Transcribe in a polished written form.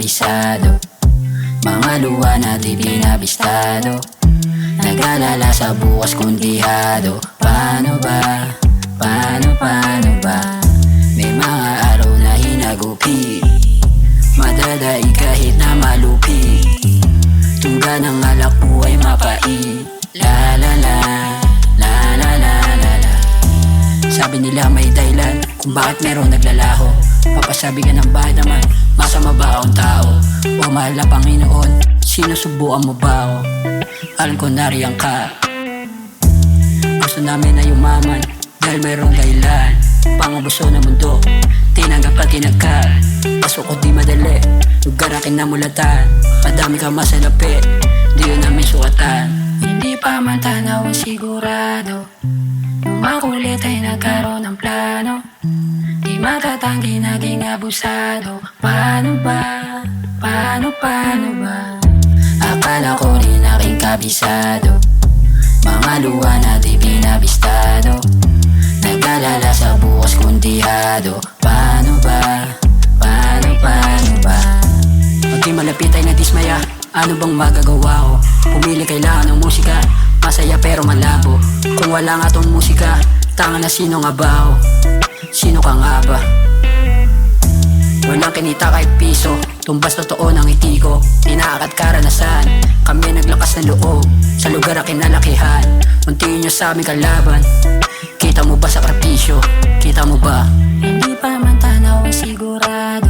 kabisado. Mga luha na di pinabistado. Nag-alala sa bukas kundihado. Paano ba? Paano ba? May mga araw na hinagupi, madadai kahit na malupi. Tungga ng alak mo ay mapait. La la la, la la la la la. Sabi nila may dahilan kung bakit merong naglalaho. Papasabi ka ng bakit naman, masama ba akong tao? O mahal na Panginoon, sinusubukan mo ba ako? Alam ko nariyan ka. Gusto namin na yumaman dahil mayroong dahilan. Pangubuso ng mundo, tinanggap at tinagka. Pasok ko di madali, lugar akin na mulatan. Madami kang masalapi, di yun namin sukatan. Hindi pa man tanaw ang sigurado, nung makulit ay nagkaroon ng plano. Di matatanggi naging abusado. Paano ba? Paano ba? Akala ko rin aking kabisado. Mga luha na di pinabistado. Nag-alala sa bukas kundihado. Paano ba? Paano ba? Pag di malapit ay nadismaya, ano bang magagawa ko? Pumili kailangan ng musika, masaya pero malabo. Kung wala nga tong musika, tanga na sino nga ba ako? Sino ka nga ba? Walang kinita kahit piso, tumbas totoo ng ngiti ko. Tinaakat karanasan, kami naglakas ng loob. Sa lugar aking nalakihan, untiin nyo sa aming kalaban. Kita mo ba sakripisyo? Kita mo ba? Hindi pa man tanaw ay sigurado,